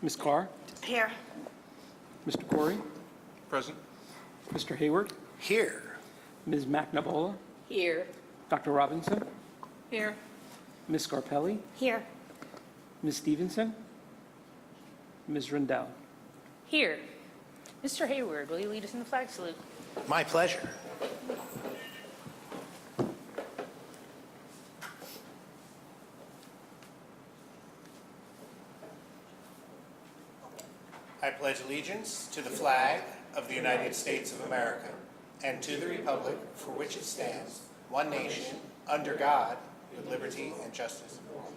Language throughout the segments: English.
Ms. Carr, Here. Mr. Corey, Present. Mr. Hayward, Here. Ms. McNabola, Here. Dr. Robinson, Here. Ms. Scarpelli, Here. Ms. Stevenson, Ms. Rendell. Here. Mr. Hayward, will you lead us in the flag salute? My pleasure. I pledge allegiance to the flag of the United States of America and to the republic for which it stands, one nation, under God, with liberty and justice for all.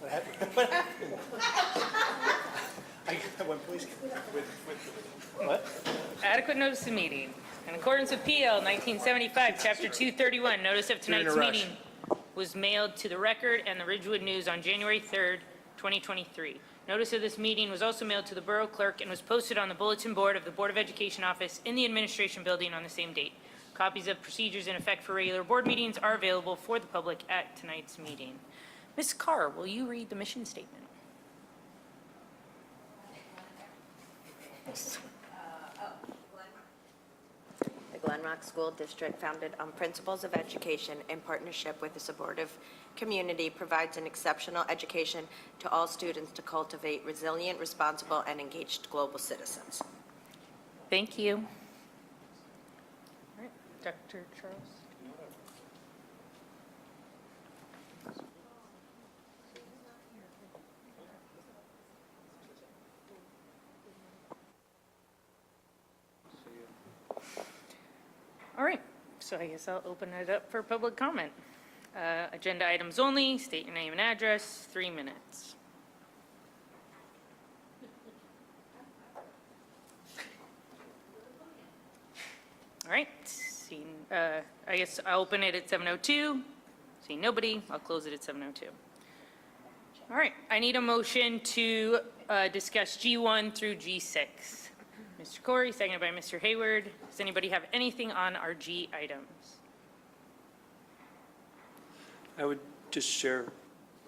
What happened? What happened? I went, please. What? Adequate notice of meeting. In accordance with PL 1975, Chapter 231, notice of You're in a tonight's rush. meeting was mailed to the Record and the Ridgewood News on January 3rd, 2023. Notice of this meeting was also mailed to the Borough Clerk and was posted on the bulletin board of the Board of Education office in the Administration Building on the same date. Copies of procedures in effect for regular board meetings are available for the public at tonight's meeting. Ms. Carr, will you read the mission statement? The Glen Rock School District, founded on principles of education in partnership with a supportive community, provides an exceptional education to all students to cultivate resilient, responsible, and engaged global citizens. Thank you. All right, Dr. Charles. All right, so I guess I'll open it up for public comment. Agenda items only, state your name and address, 3 minutes. All right, I guess I'll open it at 7:02. Seeing nobody, I'll close it at 7:02. All right, I need a motion to discuss G1 through G6. Mr. Corey, seconded by Mr. Hayward. Does anybody have anything on our G items? I would just share,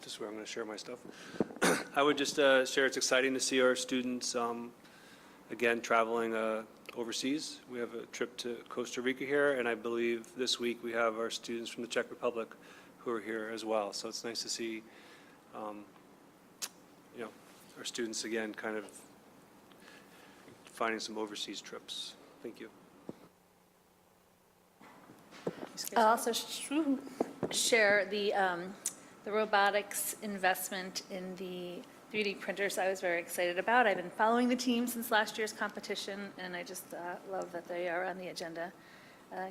this is where I'm going to share my stuff. I would just share it's exciting to see our students, again, traveling overseas. We have a trip to Costa Rica here, and I believe this week we have our students from the Czech Republic who are here as well. So it's nice to see, our students, again, kind of finding some overseas trips. Thank you. I'll also share the robotics investment in the 3D printers I was very excited about. I've been following the team since last year's competition, and I just love that they are on the agenda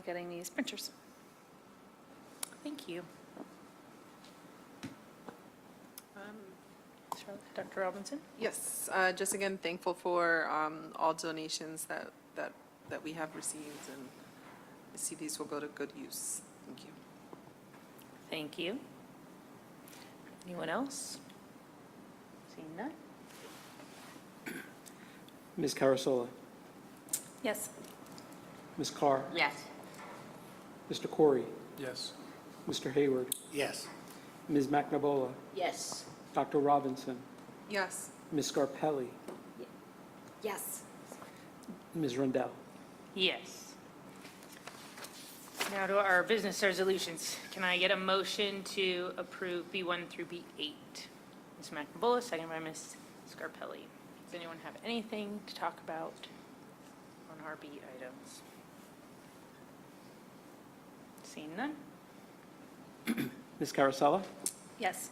getting these printers. Thank you. Dr. Robinson? Yes, just again, thankful for all donations that we have received, and I see these will go to good use. Thank you. Thank you. Anyone else? Seeing none? Ms. Carasola, Yes. Ms. Carr, Yes. Mr. Corey, Yes. Mr. Hayward, Yes. Ms. McNabola, Yes. Dr. Robinson, Yes. Ms. Scarpelli, Yes. Ms. Rendell. Yes. Now to our business resolutions. Can I get a motion to approve B1 through B8? Ms. McNabola, second by Ms. Scarpelli. Does anyone have anything to talk about on our B items? Seeing none? Ms. Carasola, Yes.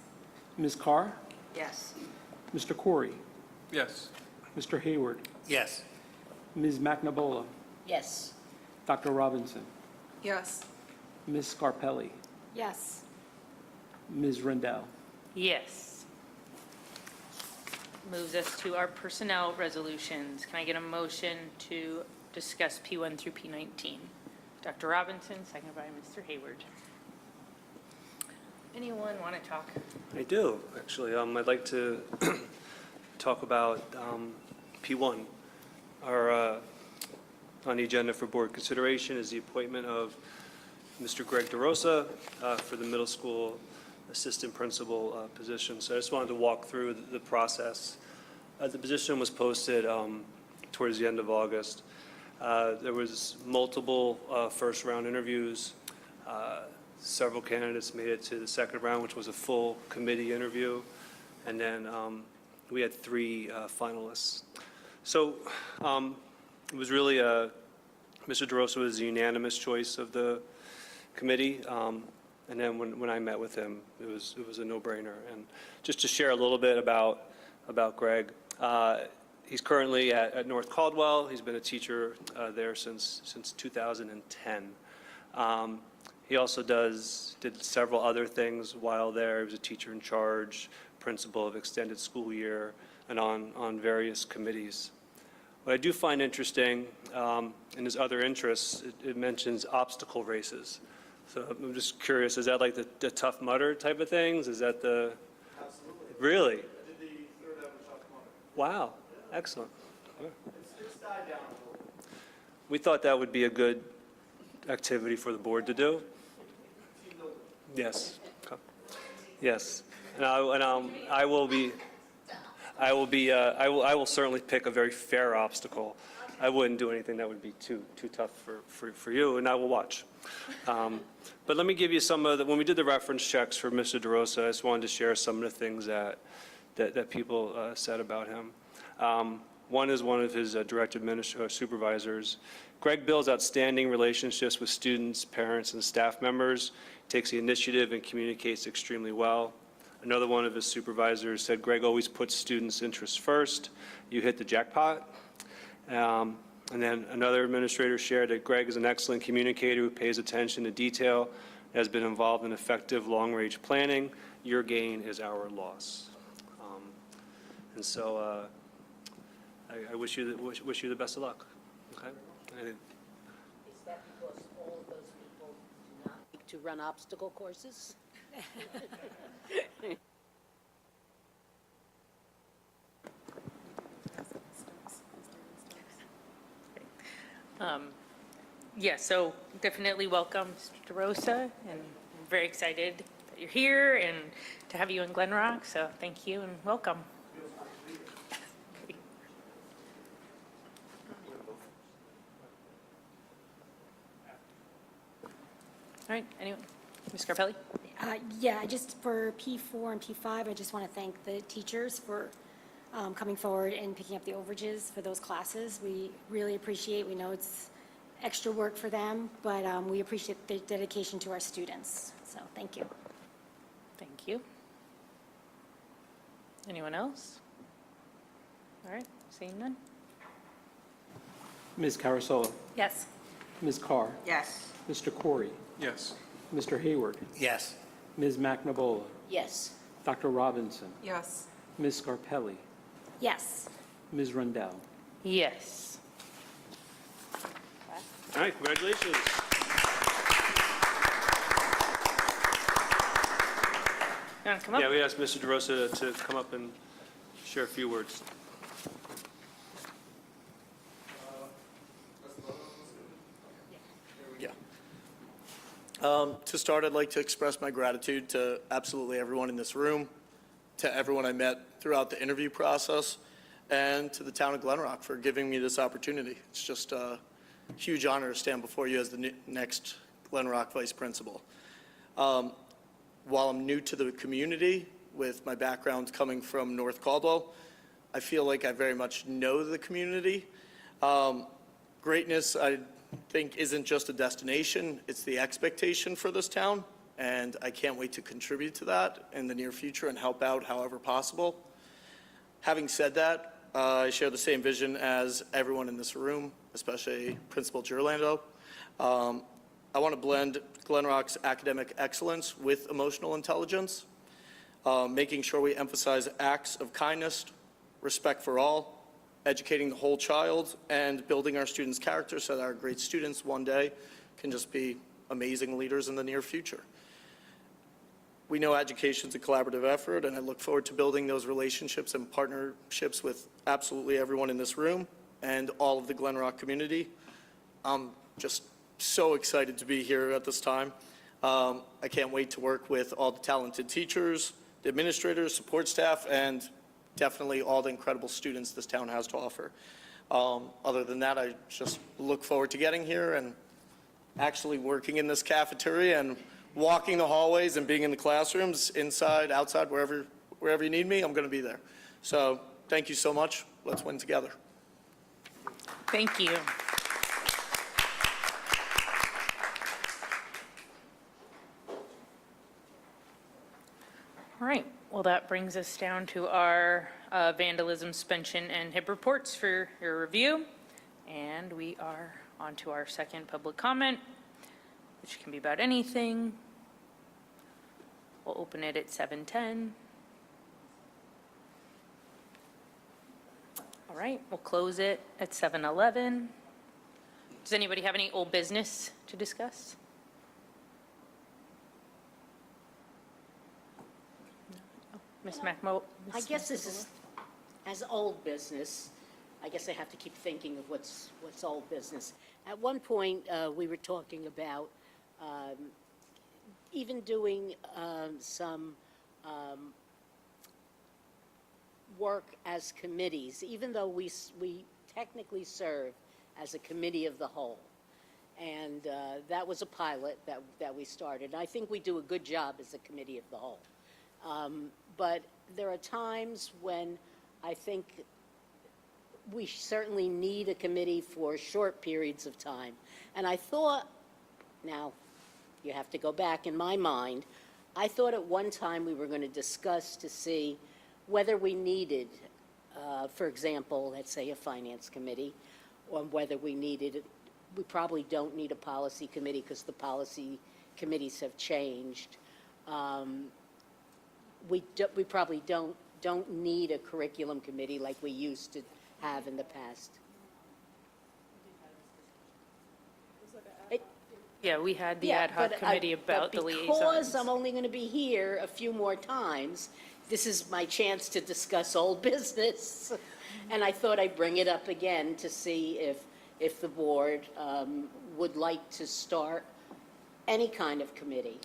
Ms. Carr, Yes. Mr. Corey, Yes. Mr. Hayward, Yes. Ms. McNabola, Yes. Dr. Robinson, Yes. Ms. Scarpelli, Yes. Ms. Rendell. Yes. Moves us to our personnel resolutions. Can I get a motion to discuss P1 through P19? Dr. Robinson, seconded by Mr. Hayward. Anyone want to talk? I do, actually. I'd like to talk about P1. Our, on the agenda for board consideration is the appointment of Mr. Greg DeRosa for the middle school assistant principal position. So I just wanted to walk through the process. The position was posted towards the end of August. There was multiple first-round interviews. Several candidates made it to the second round, which was a full committee interview. And then we had 3 finalists. So it was really Mr. DeRosa was the unanimous choice of the committee. And then when I met with him, it was a no-brainer. And just to share a little bit about Greg, he's currently at North Caldwell. He's been a teacher there since 2010. He also did several other things while there. He was a teacher in charge, principal of extended school year, and on various committees. What I do find interesting in his other interests, it mentions obstacle races. So I'm just curious, is that like the Tough Mudder type of things? Is that the? Absolutely. Really? I did the third ever Tough Mudder. Wow, excellent. It's died down a little bit. We thought that would be a good activity for the board to do. Team building. Yes. Okay. Yes. And I will certainly pick a very fair obstacle. I wouldn't do anything that would be too tough for you, and I will watch. But let me give you some of the, when we did the reference checks for Mr. DeRosa, I just wanted to share some of the things that people said about him. One is one of his direct supervisors. Greg builds outstanding relationships with students, parents, and staff members, takes the initiative and communicates extremely well. Another one of his supervisors said, Greg always puts students' interests first. You hit the jackpot. And then another administrator shared that Greg is an excellent communicator who pays attention to detail, has been involved in effective long-range planning. Your gain is our loss. And so I wish you the best of luck. Okay? Is that because all of those people do not like to run obstacle courses? Yeah, so definitely welcome, Mr. DeRosa, and I'm very excited that you're here and to have you in Glen Rock, so thank you and welcome. All right, anyone? Ms. Scarpelli? Yeah, just for P4 and P5, I just want to thank the teachers for coming forward and picking up the overages for those classes. We really appreciate, we know it's extra work for them, but we appreciate the dedication to our students. So thank you. Thank you. Anyone else? All right, seeing none? Ms. Carasolo, Yes. Ms. Carr, Yes. Mr. Corey, Yes. Mr. Hayward, Yes. Ms. McNabola, Yes. Dr. Robinson, Yes. Ms. Scarpelli, Yes. Ms. Rendell. Yes. All right, congratulations. You want to come up? Yeah, we asked Mr. DeRosa to come up and share a few words. Yeah. To start, I'd like to express my gratitude to absolutely everyone in this room, to everyone I met throughout the interview process, and to the town of Glen Rock for giving me this opportunity. It's just a huge honor to stand before you as the next Glen Rock Vice Principal. While I'm new to the community, with my background coming from North Caldwell, I feel like I very much know the community. Greatness, I think, isn't just a destination, it's the expectation for this town, and I can't wait to contribute to that in the near future and help out however possible. Having said that, I share the same vision as everyone in this room, especially Principal Gerlando. I want to blend Glen Rock's academic excellence with emotional intelligence, making sure we emphasize acts of kindness, respect for all, educating the whole child, and building our students' character so that our great students one day can just be amazing leaders in the near future. We know education is a collaborative effort, and I look forward to building those relationships and partnerships with absolutely everyone in this room and all of the Glen Rock community. I'm just so excited to be here at this time. I can't wait to work with all the talented teachers, the administrators, support staff, and definitely all the incredible students this town has to offer. Other than that, I just look forward to getting here and actually working in this cafeteria and walking the hallways and being in the classrooms, inside, outside, wherever you need me, I'm going to be there. So thank you so much. Let's win together. Thank you. All right, well, that brings us down to our vandalism, suspension, and HIB reports for your review. And we are on to our second public comment, which can be about anything. We'll open it at 7:10. All right, we'll close it at 7:11. Does anybody have any old business to discuss? Ms. McMo? I guess this is, as old business, I guess I have to keep thinking of what's old business. At one point, we were talking about even doing some work as committees, even though we technically serve as a committee of the whole. And that was a pilot that we started. I think we do a good job as a committee of the whole. But there are times when I think we certainly need a committee for short periods of time. And I thought, now, you have to go back in my mind, I thought at one time we were going to discuss to see whether we needed, for example, let's say a finance committee, or whether we needed, we probably don't need a policy committee because the policy committees have changed. We probably don't need a curriculum committee like we used to have in the past. Yeah, we had the Yeah, ad hoc but committee about the But because liaisons. I'm only going to be here a few more times, this is my chance to discuss old business. And I thought I'd bring it up again to see if the board would like to start any kind of committee.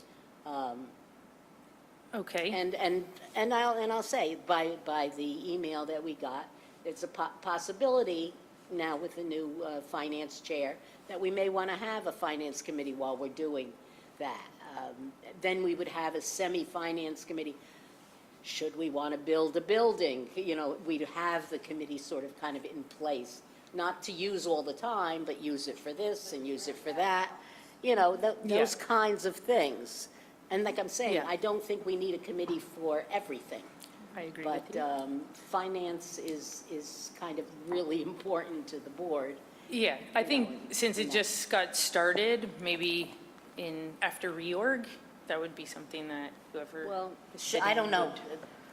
Okay. And I'll say, by the email that we got, it's a possibility now with the new finance chair that we may want to have a finance committee while we're doing that. Then we would have a semi-finance committee. Should we want to build a building? You know, we'd have the committee sort of kind of in place, not to use all the time, but use it for this and use it for that. You know, those kinds of things. And like I'm saying, Yeah. I don't think we need a committee for everything. I agree But with you. finance is kind of really important to the board. Yeah, I think since it just got started, maybe after reorg, that would be something that whoever Well, is sitting I don't know.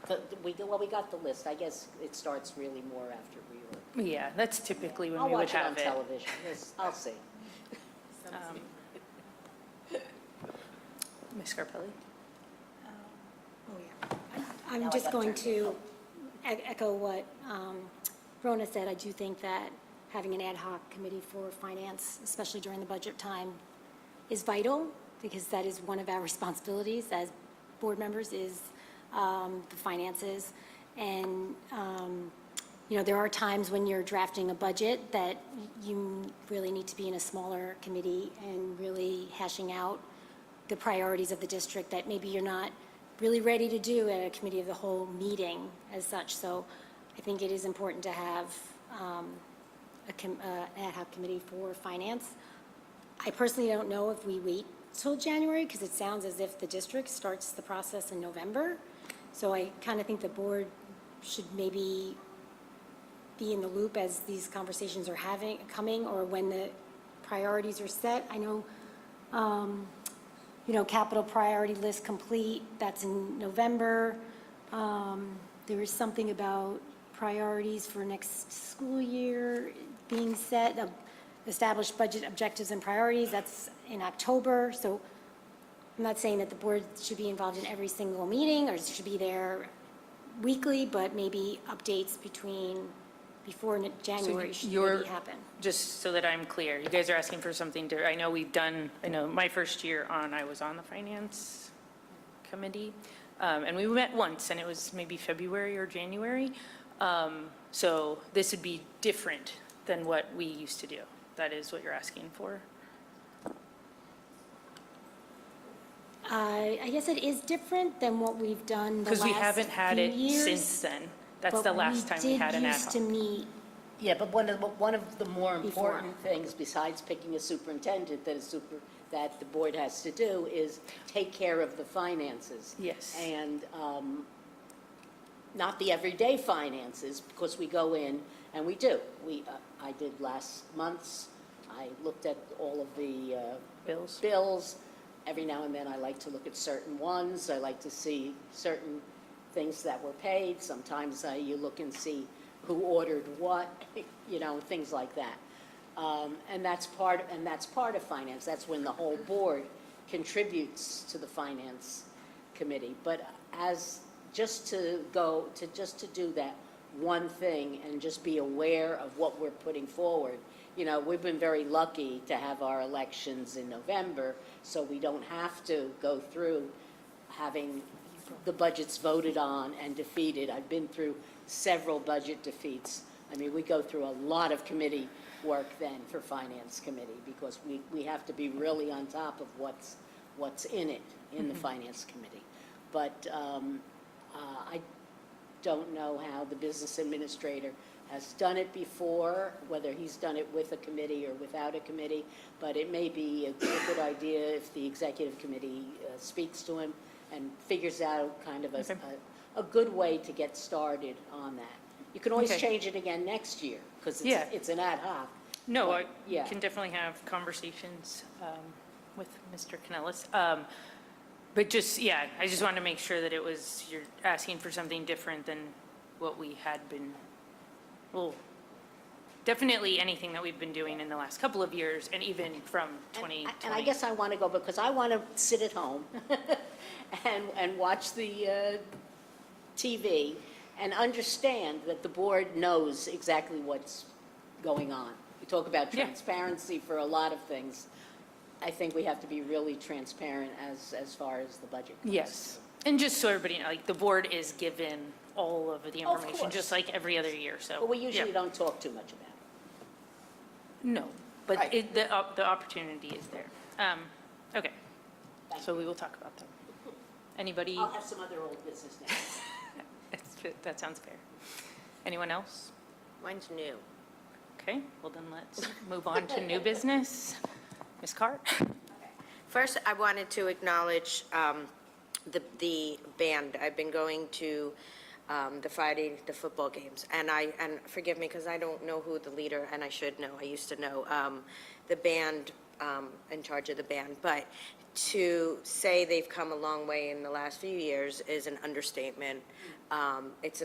would- We got the list. I guess it starts really more after reorg. Yeah, that's typically when I'll we would watch it on have it. television. Yes, I'll see. Ms. Scarpelli? I'm just going to echo what Rona said. I do think that having an ad hoc committee for finance, especially during the budget time, is vital, because that is one of our responsibilities as board members, is the finances. And, you know, there are times when you're drafting a budget that you really need to be in a smaller committee and really hashing out the priorities of the district that maybe you're not really ready to do at a committee of the whole meeting as such. So I think it is important to have an ad hoc committee for finance. I personally don't know if we wait till January, because it sounds as if the district starts the process in November. So I kind of think the board should maybe be in the loop as these conversations are coming, or when the priorities are set. I know, you know, capital priority list complete, that's in November. There is something about priorities for next school year being set, established budget objectives and priorities, that's in October. So I'm not saying that the board should be involved in every single meeting or should be there weekly, but maybe updates between before January should you're- maybe happen. Just so that I'm clear, you guys are asking for something I know my first year I was on the finance committee, and we met once, and it was maybe February or January. So this would be different than what we used to do. That is what you're asking for? I guess it is different than what we've done the last Because we haven't had few it years, since then. That's the last time we had an ad But hoc. we did used to meet, Yeah, but one of the more Before. important things, besides picking a superintendent that the board has to do, is take care of the finances. Yes. And not the everyday finances, because we go in and we do. I did last month's, I looked at all of the bills. Every now and then I like to look at certain ones. I like to see certain things that were paid. Sometimes you look and see who ordered what, things like that. And that's part of finance. That's when the whole board contributes to the finance committee. But just to do that one thing and just be aware of what we're putting forward. We've been very lucky to have our elections in November, so we don't have to go through having the budgets voted on and defeated. I've been through several budget defeats. I mean, we go through a lot of committee work then for Finance Committee, because we have to be really on top of what's in it, in the Finance Committee. But I don't know how the business administrator has done it before, whether he's done it with a committee or without a committee, but it may be a good idea if the executive committee speaks to him and figures out kind of a good way to get started on that. You can always Okay. change it again next year, because Yeah. it's an ad hoc. No, I Yeah. can definitely have conversations with Mr. Canellis. But I just wanted to make sure that you're asking for something different than what we had been, well, definitely anything that we've been doing in the last couple of years, and even from 2020. And I guess I want to go, because I want to sit at home and watch the TV and understand that the board knows exactly what's going on. We talk about Yeah. transparency for a lot of things. I think we have to be really transparent as far as the budget goes. Yes, and just so everybody knows, the board is given all of the Of information, just course. like every other year, so. But we usually yeah. don't talk too much about it. No, but Right. the opportunity is there. Okay, Thank so we will talk about that. Anybody? I'll have some other old business now. That sounds fair. Anyone else? Mine's new. Okay, well then let's move on to new business. Ms. Cart? First, I wanted to acknowledge the band. I've been going to the football games, and forgive me because I don't know who the leader, and I should know, I used to know, the band, in charge of the band, but to say they've come a long way in the last few years is an understatement. It's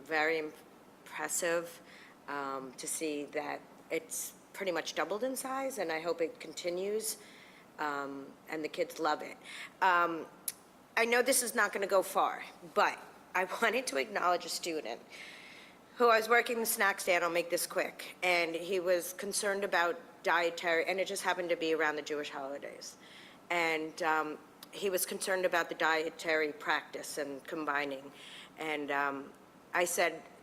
very impressive to see that it's pretty much doubled in size, and I hope it continues, and the kids love it. I know this is not going to go far, but I wanted to acknowledge a student who I was working the snack stand, I'll make this quick, and he was concerned about dietary, and it just happened to be around the Jewish holidays. And he was concerned about the dietary practice and combining. And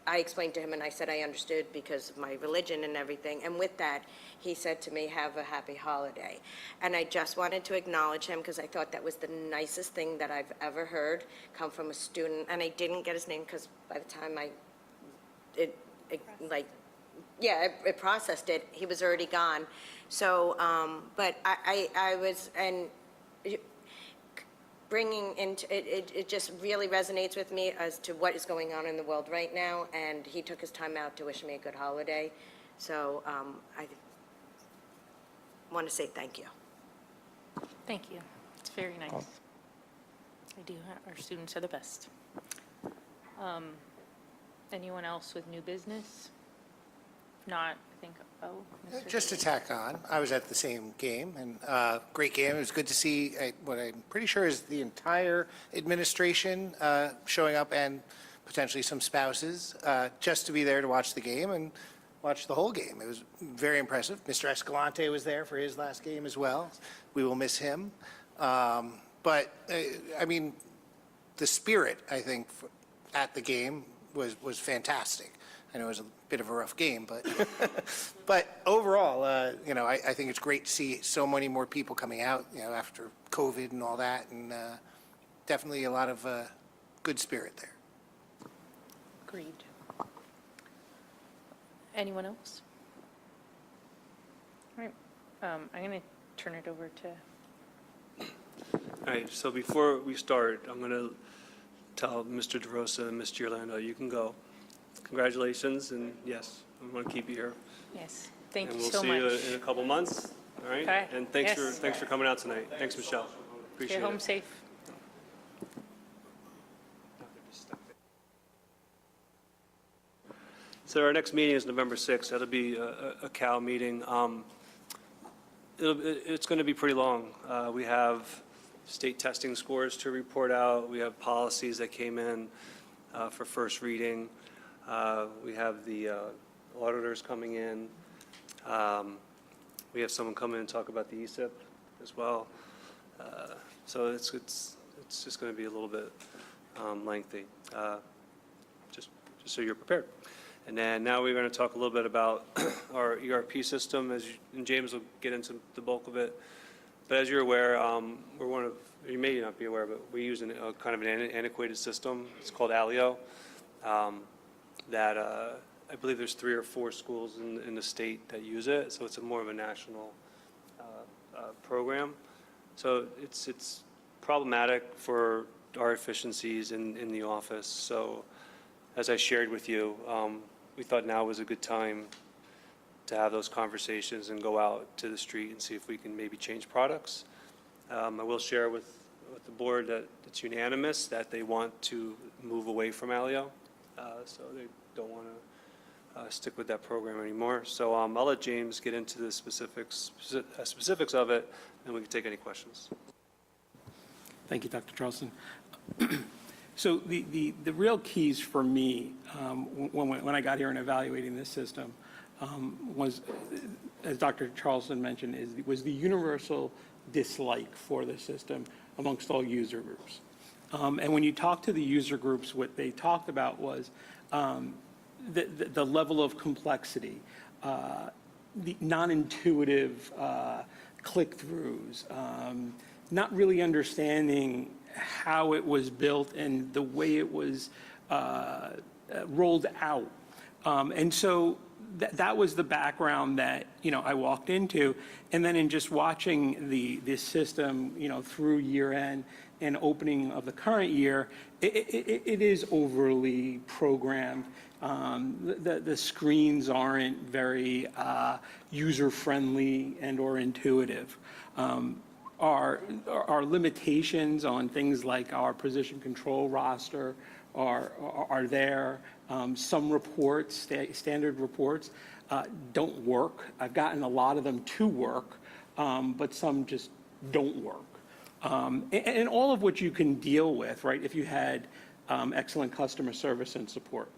I explained to him, and I said I understood because of my religion and everything. And with that, he said to me, have a happy holiday. And I just wanted to acknowledge him because I thought that was the nicest thing that I've ever heard come from a student. And I didn't get his name because by the time it processed it, he was already gone. So, but I was, and bringing into, it just really resonates with me as to what is going on in the world right now, and he took his time out to wish me a good holiday. So I want to say thank you. Thank you. It's very nice. Our students are the best. Anyone else with new business? If not, I think, Mr. Just to tack on, I was at the same game, and great game. It was good to see what I'm pretty sure is the entire administration showing up and potentially some spouses, just to be there to watch the game and watch the whole game. It was very impressive. Mr. Escalante was there for his last game as well. We will miss him. I mean, the spirit, I think, at the game was fantastic. I know it was a bit of a rough game, but but overall, you know, I think it's great to see so many more people coming out, you know, after COVID and all that, and definitely a lot of good spirit there. Agreed. Anyone else? All right, I'm going to turn it over to, All right, so before we start, I'm going to tell Mr. DeRosa and Ms. Giordano, you can go. Congratulations, and yes, I'm going to keep you here. yes, thank And you we'll so see much. you in a couple months, all right? Okay, And thanks yes. for coming out tonight. Thanks, Michelle. Appreciate Get home it. safe. So our next meeting is November 6th. That'll be a CAL meeting. It's going to be pretty long. We have state testing scores to report out. We have policies that came in for first reading. We have the auditors coming in. We have someone come in and talk about the ESIP as well. So it's just going to be a little bit lengthy, just so you're prepared. And then now we're going to talk a little bit about our ERP system, and James will get into the bulk of it. But as you're aware, we're one of, you may not be aware, but we use a kind of an antiquated system. It's called Alio. That I believe there's 3 or 4 schools in the state that use it. So it's more of a national program. So it's problematic for our efficiencies in the office. So as I shared with you, we thought now was a good time to have those conversations and go out to the street and see if we can maybe change products. I will share with the board that it's unanimous that they want to move away from Alio. So they don't want to stick with that program anymore. So I'll let James get into the specifics of it, and we can take any questions. Thank you, Dr. Charleston. So the real keys for me when I got here and evaluating this system was, as Dr. Charleston mentioned, was the universal dislike for the system amongst all user groups. And when you talk to the user groups, what they talked about was the level of complexity, the non-intuitive click-throughs, not really understanding how it was built and the way it was rolled out. And so that was the background that, you know, I walked into. And then in just watching this system, you know, through year end and opening of the current year, it is overly programmed. The screens aren't very user-friendly and or intuitive. Our limitations on things like our position control roster are there. Some reports, standard reports, don't work. I've gotten a lot of them to work, but some just don't work. And all of which you can deal with, right, if you had excellent customer service and support.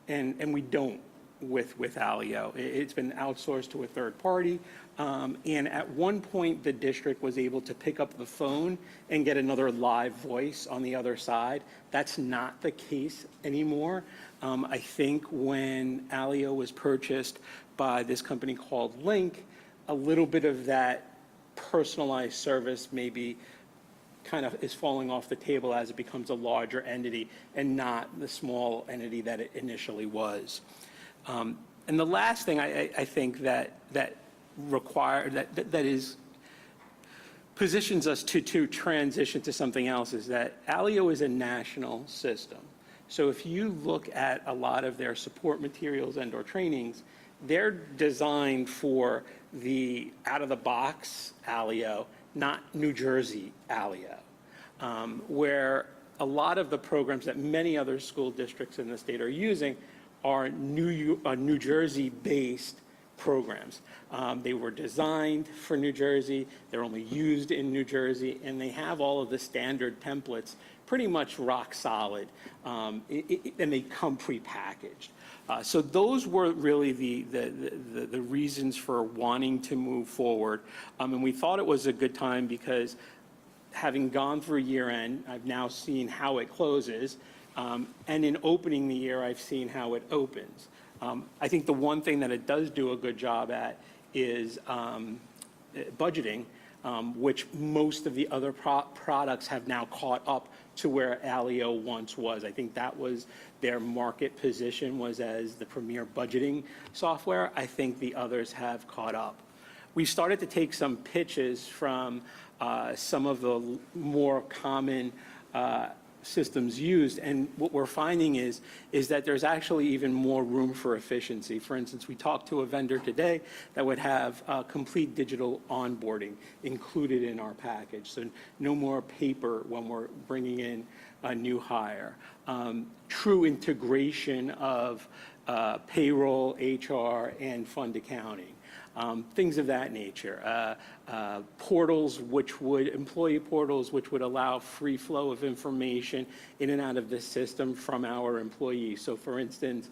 And we don't with Alio. It's been outsourced to a third party. And at one point, the district was able to pick up the phone and get another live voice on the other side. That's not the case anymore. I think when Alio was purchased by this company called Link, a little bit of that personalized service maybe kind of is falling off the table as it becomes a larger entity and not the small entity that it initially was. And the last thing I think that positions us to transition to something else is that Alio is a national system. So if you look at a lot of their support materials and or trainings, they're designed for the out-of-the-box Alio, not New Jersey Alio, where a lot of the programs that many other school districts in the state are using are New Jersey-based programs. They were designed for New Jersey, they're only used in New Jersey, and they have all of the standard templates pretty much rock solid, and they come prepackaged. So those were really the reasons for wanting to move forward. And we thought it was a good time because having gone through year end, I've now seen how it closes. And in opening the year, I've seen how it opens. I think the one thing that it does do a good job at is budgeting, which most of the other products have now caught up to where Alio once was. I think that was their market position, was as the premier budgeting software. I think the others have caught up. We started to take some pitches from some of the more common systems used, and what we're finding is that there's actually even more room for efficiency. For instance, we talked to a vendor today that would have complete digital onboarding included in our package, so no more paper when we're bringing in a new hire. True integration of payroll, HR, and fund accounting. Things of that nature. Portals, employee portals, which would allow free flow of information in and out of the system from our employees. So for instance,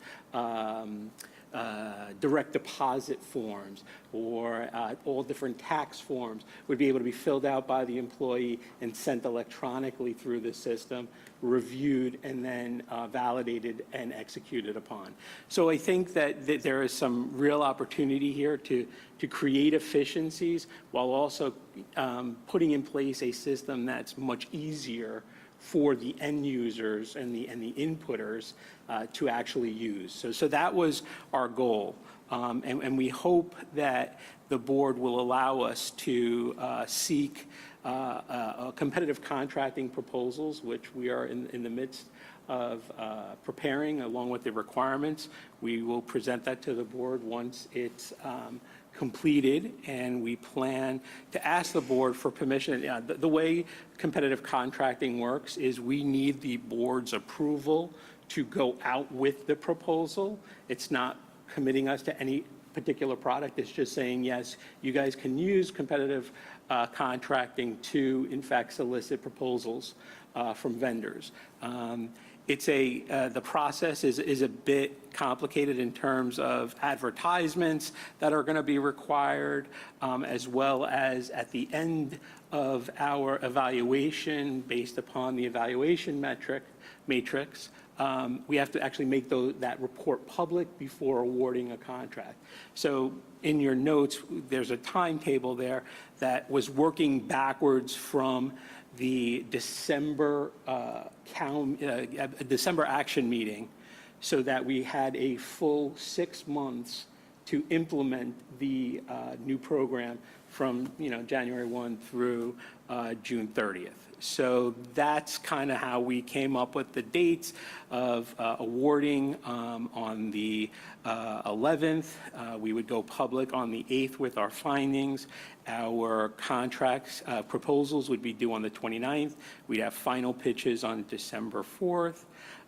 direct deposit forms or all different tax forms would be able to be filled out by the employee and sent electronically through the system, reviewed, and then validated and executed upon. So I think that there is some real opportunity here to create efficiencies while also putting in place a system that's much easier for the end users and the inputters to actually use. So that was our goal. And we hope that the board will allow us to seek competitive contracting proposals, which we are in the midst of preparing along with the requirements. We will present that to the board once it's completed, and we plan to ask the board for permission. The way competitive contracting works is we need the board's approval to go out with the proposal. It's not committing us to any particular product. It's just saying, yes, you guys can use competitive contracting to, in fact, solicit proposals from vendors. The process is a bit complicated in terms of advertisements that are going to be required, as well as at the end of our evaluation, based upon the evaluation matrix, we have to actually make that report public before awarding a contract. So in your notes, there's a timetable there that was working backwards from the December action meeting, so that we had a full 6 months to implement the new program from January 1 through June 30th. So that's kind of how we came up with the dates of awarding on the 11th. We would go public on the 8th with our findings. Our contracts proposals would be due on the 29th. We'd have final pitches on December 4th.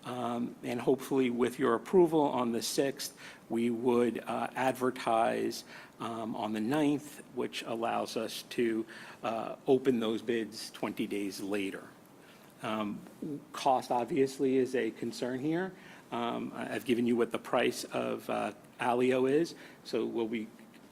And hopefully with your approval on the 6th, we would advertise on the 9th, which allows us to open those bids 20 days later. Cost obviously is a concern here. I've given you what the price of Alio is, so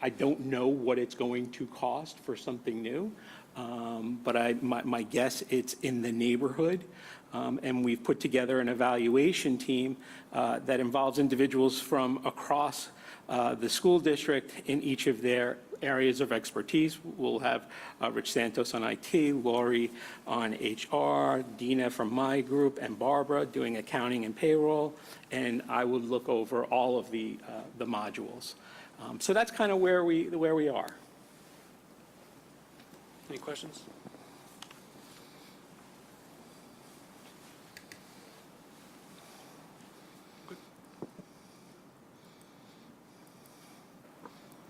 I don't know what it's going to cost for something new, but my guess it's in the neighborhood. And we've put together an evaluation team that involves individuals from across the school district in each of their areas of expertise. We'll have Rich Santos on IT, Lori on HR, Dina from my group, and Barbara doing accounting and payroll, and I would look over all of the modules. So that's kind of where we are. Any questions?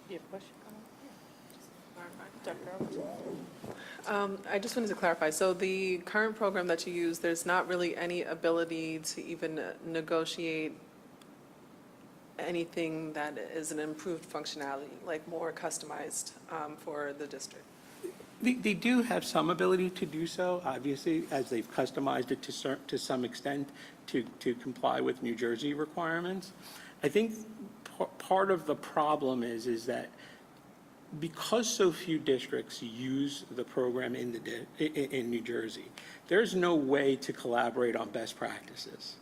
Do you have a question? I just wanted to clarify, so the current program that you use, there's not really any ability to even negotiate anything that is an improved functionality, like more customized for the district? They do have some ability to do so, obviously, as they've customized it to some extent to comply with New Jersey requirements. I think part of the problem is that because so few districts use the program in New Jersey, there's no way to collaborate on best practices.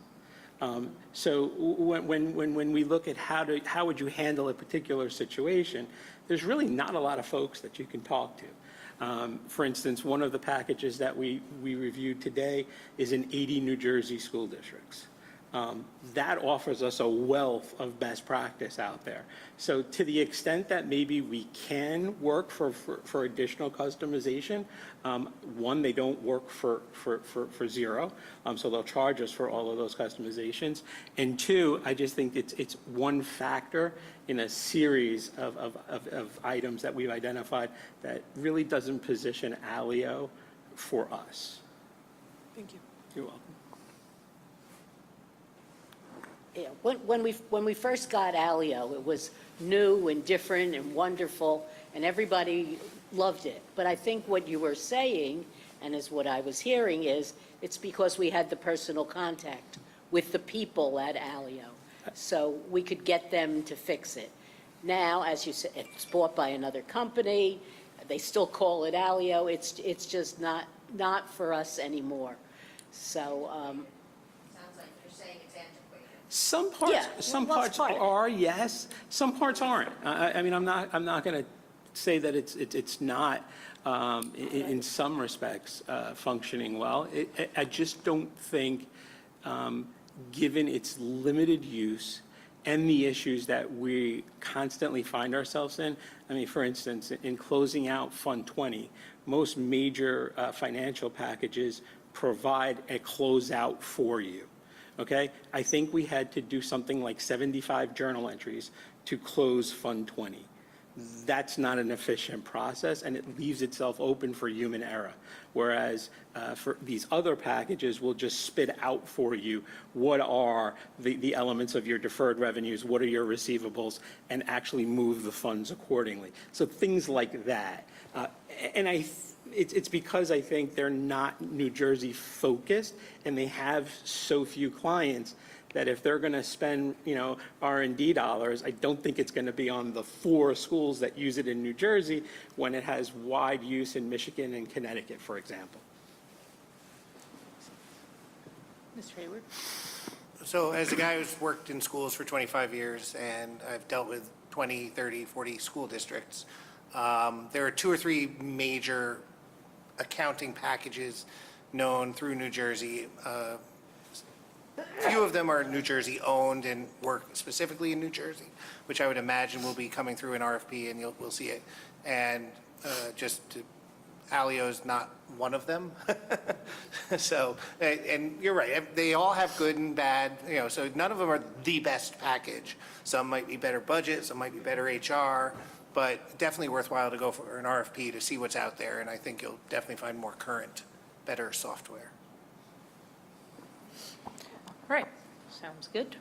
So when we look at how would you handle a particular situation, there's really not a lot of folks that you can talk to. For instance, one of the packages that we reviewed today is in 80 New Jersey school districts. That offers us a wealth of best practice out there. So to the extent that maybe we can work for additional customization, one, they don't work for zero, so they'll charge us for all of those customizations. And two, I just think it's one factor in a series of items that we've identified that really doesn't position Alio for us. Thank you. You're welcome. Yeah, when we first got Alio, it was new and different and wonderful, and everybody loved it. But I think what you were saying, and is what I was hearing, is it's because we had the personal contact with the people at Alio, so we could get them to fix it. Now, as you said, it's bought by another company. They still call it Alio. It's just not for us anymore. So. Sounds like you're saying it's antiquated. Some parts, Yeah, some well, that's parts part of it. are, yes. Some parts aren't. I mean, I'm not going to say that it's not, in some respects, functioning well. I just don't think, given its limited use and the issues that we constantly find ourselves in. I mean, for instance, in closing out Fund 20, most major financial packages provide a closeout for you. Okay, I think we had to do something like 75 journal entries to close Fund 20. That's not an efficient process, and it leaves itself open for human error. Whereas for these other packages, we'll just spit out for you what are the elements of your deferred revenues, what are your receivables, and actually move the funds accordingly. So things like that. And it's because I think they're not New Jersey focused and they have so few clients that if they're going to spend, R&D dollars, I don't think it's going to be on the 4 schools that use it in New Jersey when it has wide use in Michigan and Connecticut, for example. Mr. Hayward? So as a guy who's worked in schools for 25 years and I've dealt with 20, 30, 40 school districts, there are 2 or 3 major accounting packages known through New Jersey. Few of them are New Jersey owned and work specifically in New Jersey, which I would imagine will be coming through an RFP and we'll see it. And Alio's not one of them. So, and you're right, they all have good and bad, so none of them are the best package. Some might be better budget, some might be better HR, but definitely worthwhile to go for an RFP to see what's out there, and I think you'll definitely find more current, better software. All right, sounds good.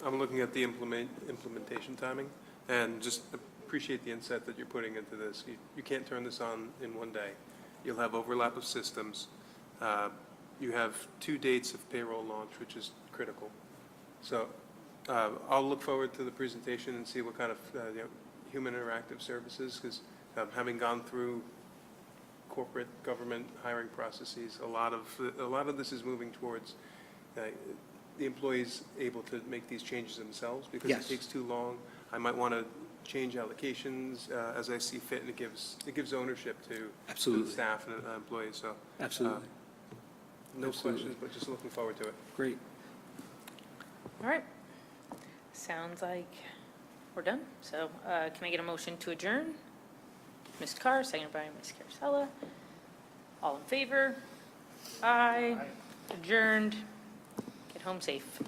I'm looking at the implementation timing, and just appreciate the insight that you're putting into this. You can't turn this on in one day. You'll have overlap of systems. You have 2 dates of payroll launch, which is critical. So I'll look forward to the presentation and see what kind of human interactive services, because having gone through corporate government hiring processes, a lot of this is moving towards the employees able to make these changes themselves, because Yes. it takes too long. I might want to change allocations as I see fit, and it gives ownership to Absolutely. the staff and employees. So Absolutely. no Absolutely. questions, but just looking forward to it. Great. All right, sounds like we're done. So can I get a motion to adjourn? Ms. Carr, seconded by Ms. Carusella. All in favor? Aye. Adjourned. Get home safe.